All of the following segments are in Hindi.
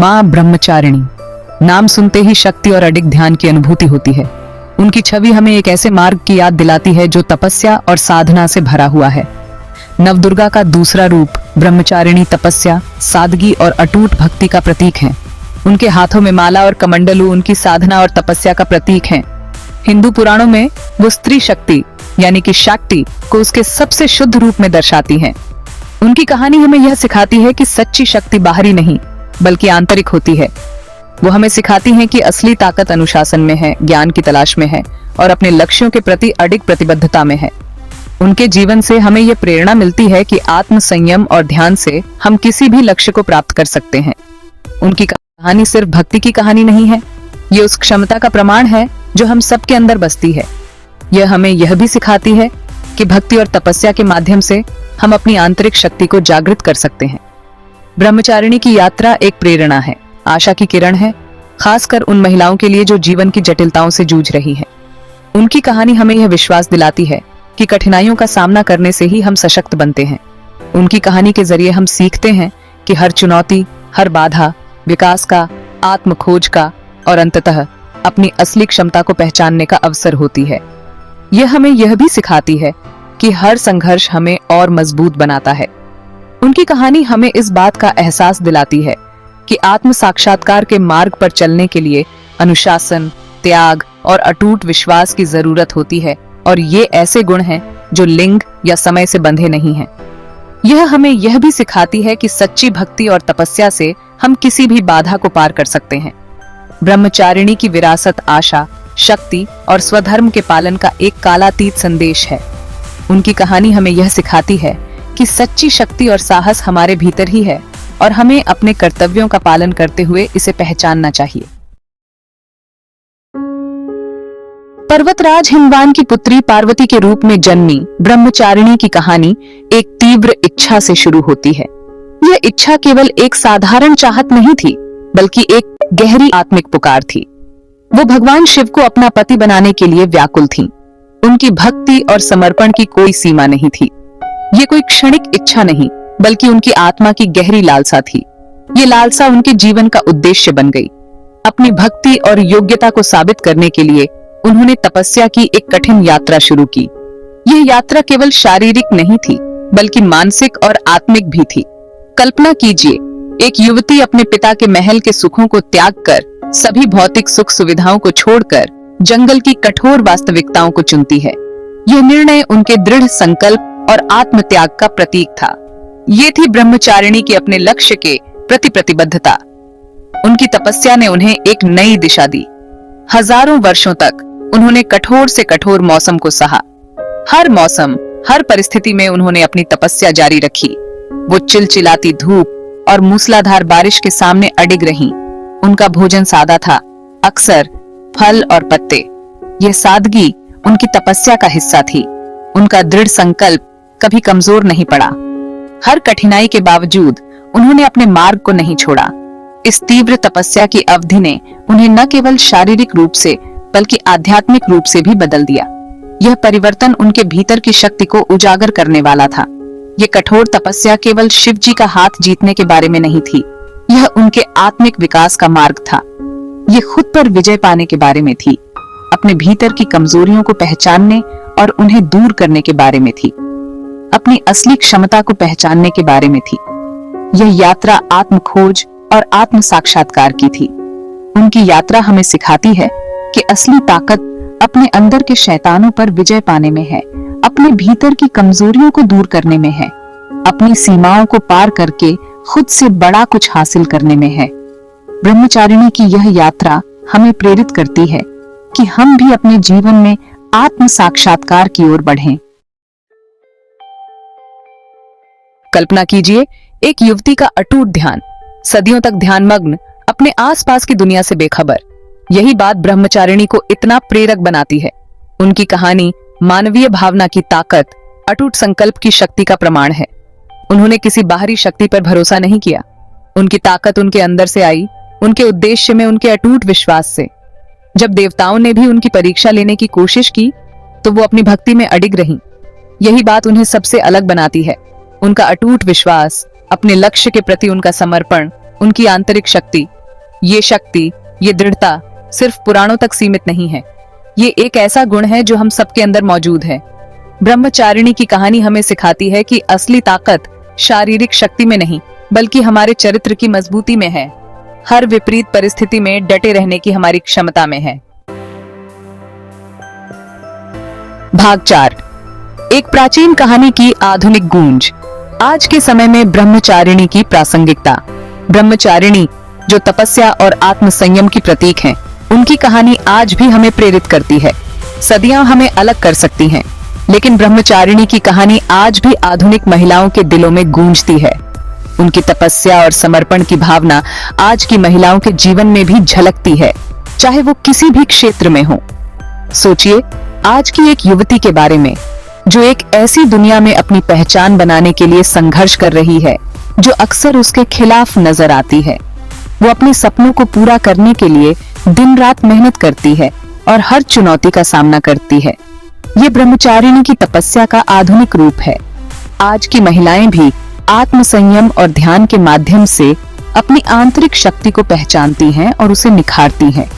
मां ब्रह्मचारिणी, नाम सुनते ही शक्ति और अडिग ध्यान की अनुभूति होती है। उनकी छवि हमें एक ऐसे मार्ग की याद दिलाती है जो तपस्या और साधना से भरा हुआ है। नवदुर्गा का दूसरा रूप ब्रह्मचारिणी तपस्या, सादगी और अटूट भक्ति का प्रतीक है। उनके हाथों में माला और कमंडलू उनकी साधना और तपस्या का प्रतीक हैं। हिंदू पुराणों में वो स्त्री शक्ति यानी कि शक्ति को उसके सबसे शुद्ध रूप में दर्शाती हैं। उनकी कहानी हमें यह सिखाती है कि सच्ची शक्ति बाहरी नहीं बल्कि आंतरिक होती है। वो हमें सिखाती हैं कि असली ताकत अनुशासन में है, ज्ञान की तलाश में है और अपने लक्ष्यों के प्रति अडिग प्रतिबद्धता में है। उनके जीवन से हमें यह प्रेरणा मिलती है कि आत्म संयम और ध्यान से हम किसी भी लक्ष्य को प्राप्त कर सकते हैं। उनकी कहानी सिर्फ भक्ति की कहानी नहीं है, ये उस क्षमता का प्रमाण है जो हम सबके अंदर बसती है। यह हमें यह भी सिखाती है कि भक्ति और तपस्या के माध्यम से हम अपनी आंतरिक शक्ति को जागृत कर सकते हैं। ब्रह्मचारिणी की यात्रा एक प्रेरणा है, आशा की किरण है, खासकर उन महिलाओं के लिए जो जीवन की जटिलताओं से जूझ रही हैं। उनकी कहानी हमें यह विश्वास दिलाती है कि कठिनाइयों का सामना करने से ही हम सशक्त बनते हैं। उनकी कहानी के जरिए हम सीखते हैं कि हर चुनौती, हर बाधा विकास का, आत्म खोज का और अंततः अपनी असली क्षमता को पहचानने का अवसर होती है। यह हमें यह भी सिखाती है कि हर संघर्ष हमें और मजबूत बनाता है। उनकी कहानी हमें इस बात का एहसास दिलाती है कि आत्म साक्षात्कार के मार्ग पर चलने के लिए अनुशासन, त्याग और अटूट विश्वास की जरूरत होती है और ये ऐसे गुण हैं जो लिंग या समय से बंधे नहीं हैं। यह हमें यह भी सिखाती है कि सच्ची भक्ति और तपस्या से हम किसी भी बाधा को पार कर सकते हैं। ब्रह्मचारिणी की विरासत आशा, शक्ति और स्वधर्म के पालन का एक कालातीत संदेश है। उनकी कहानी हमें यह सिखाती है कि सच्ची शक्ति और साहस हमारे भीतर ही है और हमें अपने कर्तव्यों का पालन करते हुए इसे पहचानना चाहिए। पर्वतराज हिमवान की पुत्री पार्वती के रूप में जन्मी ब्रह्मचारिणी की कहानी एक तीव्र इच्छा से शुरू होती है। यह इच्छा केवल एक साधारण चाहत नहीं थी, बल्कि एक गहरी आत्मिक पुकार थी। वो भगवान शिव को अपना पति बनाने के लिए व्याकुल थीं। उनकी भक्ति और समर्पण की कोई सीमा नहीं थी। ये कोई क्षणिक इच्छा नहीं, बल्कि उनकी आत्मा की गहरी लालसा थी। ये लालसा उनके जीवन का उद्देश्य बन गई। अपनी भक्ति और योग्यता को साबित करने के लिए उन्होंने तपस्या की एक कठिन यात्रा शुरू की। यह यात्रा केवल शारीरिक नहीं थी, बल्कि मानसिक और आत्मिक भी थी। कल्पना कीजिए, एक युवती अपने पिता के महल के सुखों को त्याग कर, सभी भौतिक सुख सुविधाओं को छोड़कर जंगल की कठोर वास्तविकताओं को चुनती है। यह निर्णय उनके दृढ़ संकल्प और आत्म त्याग का प्रतीक था। ये थी ब्रह्मचारिणी के अपने लक्ष्य के प्रति प्रतिबद्धता। उनकी तपस्या ने उन्हें एक नई दिशा दी। हजारों वर्षों तक उन्होंने कठोर से कठोर मौसम को सहा। हर मौसम, हर परिस्थिति में उन्होंने अपनी तपस्या जारी रखी। वो चिलचिलाती धूप और मूसलाधार बारिश के सामने अडिग रहीं। उनका भोजन सादा था, अक्सर फल और पत्ते। यह सादगी उनकी तपस्या का हिस्सा थी। उनका दृढ़ संकल्प कभी कमजोर नहीं पड़ा। हर कठिनाई के बावजूद उन्होंने अपने मार्ग को नहीं छोड़ा। इस तीव्र तपस्या की अवधि ने उन्हें न केवल शारीरिक रूप से बल्कि आध्यात्मिक रूप से भी बदल दिया। यह परिवर्तन उनके भीतर की शक्ति को उजागर करने वाला था। यह कठोर तपस्या केवल शिव जी का हाथ जीतने के बारे में नहीं थी, यह उनके आत्मिक विकास का मार्ग था। यह खुद पर विजय पाने के बारे में थी, अपने भीतर की कमजोरियों को पहचानने और उन्हें दूर करने के बारे में थी, अपनी असली क्षमता को पहचानने के बारे में थी। यह यात्रा आत्म खोज और आत्म साक्षात्कार की थी। उनकी यात्रा हमें सिखाती है कि असली ताकत अपने अंदर के शैतानों पर विजय पाने में है, अपने भीतर की कमजोरियों को दूर करने में है, अपनी सीमाओं को पार करके खुद से बड़ा कुछ हासिल करने में है। ब्रह्मचारिणी की यह यात्रा हमें प्रेरित करती है कि हम भी अपने जीवन में आत्म साक्षात्कार की ओर बढ़ें। कल्पना कीजिए, एक युवती का अटूट ध्यान, सदियों तक ध्यानमग्न, अपने आसपास की दुनिया से बेखबर। यही बात ब्रह्मचारिणी को इतना प्रेरक बनाती है। उनकी कहानी मानवीय भावना की ताकत, अटूट संकल्प की शक्ति का प्रमाण है। उन्होंने किसी बाहरी शक्ति पर भरोसा नहीं किया। उनकी ताकत उनके अंदर से आई, उनके उद्देश्य में उनके अटूट विश्वास से। जब देवताओं ने भी उनकी परीक्षा लेने की कोशिश की, तो वो अपनी भक्ति में अडिग रहीं। यही बात उन्हें सबसे अलग बनाती है। उनका अटूट विश्वास, अपने लक्ष्य के प्रति उनका समर्पण, और उन्हें दूर करने के बारे में नहीं। यह हमें यह भी सिखाती है कि सच्ची भक्ति और तपस्या केवल शारीरिक नहीं बल्कि आत्मिक है। उनकी आंतरिक शक्ति, ये दृढ़ता सिर्फ पुराणों तक सीमित नहीं है। ये एक ऐसा गुण है जो हम सबके अंदर मौजूद है। ब्रह्मचारिणी की कहानी हमें सिखाती है कि असली ताकत शारीरिक शक्ति में नहीं, बल्कि हमारे चरित्र की मजबूती में है। हर विपरीत परिस्थिति में डटे रहने की हमारी क्षमता में है। भाग 4, एक प्राचीन कहानी की आधुनिक गूंज। आज के समय में ब्रह्मचारिणी की प्रासंगिकता। ब्रह्मचारिणी जो तपस्या और आत्म संयम की प्रतीक हैं, उनकी कहानी आज भी हमें प्रेरित करती है। सदियां हमें अलग कर सकती हैं, लेकिन ब्रह्मचारिणी की कहानी आज भी आधुनिक महिलाओं के दिलों में गूंजती है। उनकी तपस्या और समर्पण की भावना आज की महिलाओं के जीवन में भी झलकती है, चाहे वो किसी भी क्षेत्र में हो। सोचिए आज की एक युवती के बारे में जो एक ऐसी दुनिया में अपनी पहचान बनाने के लिए संघर्ष कर रही है जो अक्सर उसके खिलाफ नजर आती है। वो अपने सपनों को पूरा करने के लिए दिन रात मेहनत करती है और हर चुनौती का सामना करती है। ये ब्रह्मचारिणी की तपस्या का आधुनिक रूप है। आज की महिलाएं भी आत्म संयम और ध्यान के माध्यम से अपनी आंतरिक शक्ति को पहचानती हैं और उसे निखारती हैं।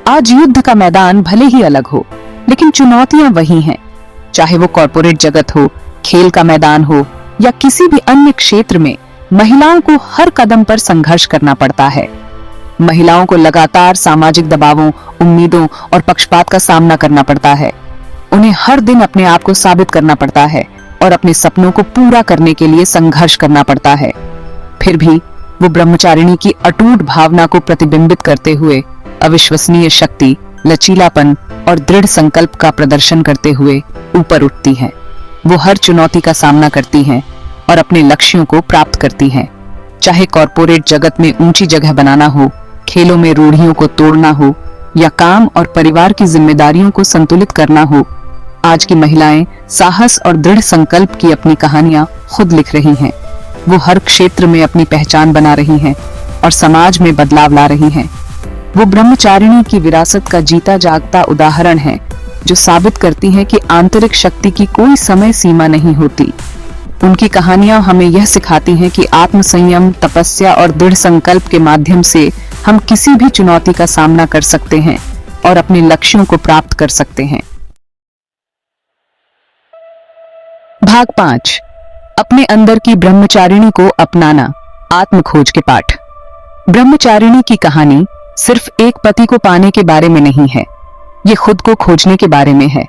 आज युद्ध का मैदान भले ही अलग हो, लेकिन चुनौतियां वही हैं। चाहे वो कॉर्पोरेट जगत हो, खेल का मैदान हो या किसी भी अन्य क्षेत्र में, महिलाओं को हर कदम पर संघर्ष करना पड़ता है। महिलाओं को लगातार सामाजिक दबावों, उम्मीदों और पक्षपात का सामना करना पड़ता है। उन्हें हर दिन अपने आप को साबित करना पड़ता है और अपने सपनों को पूरा करने के लिए संघर्ष करना पड़ता है। फिर भी वो ब्रह्मचारिणी की अटूट भावना को प्रतिबिंबित करते हुए अविश्वसनीय शक्ति, लचीलापन और दृढ़ संकल्प का प्रदर्शन करते हुए ऊपर उठती हैं। वो हर चुनौती का सामना करती हैं और अपने लक्ष्यों को प्राप्त करती हैं। चाहे कॉर्पोरेट जगत में ऊंची जगह बनाना हो, खेलों में रूढ़ियों को तोड़ना हो या काम और परिवार की जिम्मेदारियों को संतुलित करना हो, आज की महिलाएं साहस और दृढ़ संकल्प की अपनी कहानियां खुद लिख रही हैं। वो हर क्षेत्र में अपनी पहचान बना रही हैं और समाज में बदलाव ला रही हैं। वो ब्रह्मचारिणी की विरासत का जीता जागता उदाहरण है, जो साबित करती है कि आंतरिक शक्ति की कोई समय सीमा नहीं होती। उनकी कहानियां हमें यह सिखाती हैं कि आत्म संयम, तपस्या और दृढ़ संकल्प के माध्यम से हम किसी भी चुनौती का सामना कर सकते हैं और अपने लक्ष्यों को प्राप्त कर सकते हैं। भाग 5, अपने अंदर की ब्रह्मचारिणी को अपनाना, आत्म खोज के पाठ। ब्रह्मचारिणी की कहानी सिर्फ एक पति को पाने के बारे में नहीं है, ये खुद को खोजने के बारे में है।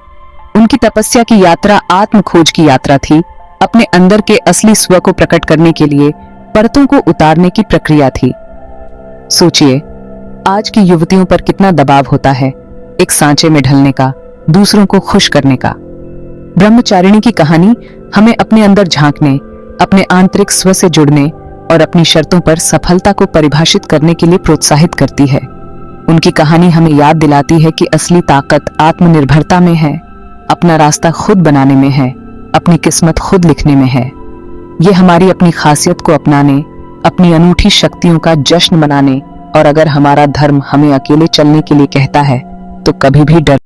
उनकी तपस्या की यात्रा आत्म खोज की यात्रा थी, अपने अंदर के असली स्व को प्रकट करने के लिए परतों को उतारने की प्रक्रिया थी। सोचिए आज की युवतियों पर कितना दबाव होता है, एक सांचे में ढलने का, दूसरों को खुश करने का। ब्रह्मचारिणी की कहानी हमें अपने अंदर झांकने, अपने आंतरिक स्व से जुड़ने और अपनी शर्तों पर सफलता को परिभाषित करने के लिए प्रोत्साहित करती है। उनकी कहानी हमें याद दिलाती है कि असली ताकत आत्मनिर्भरता में है, अपना रास्ता खुद बनाने में है, अपनी किस्मत खुद लिखने में है। ये हमारी अपनी खासियत को अपनाने, अपनी अनूठी शक्तियों का जश्न मनाने और अगर हमारा धर्म हमें अकेले चलने के लिए कहता है तो कभी भी डर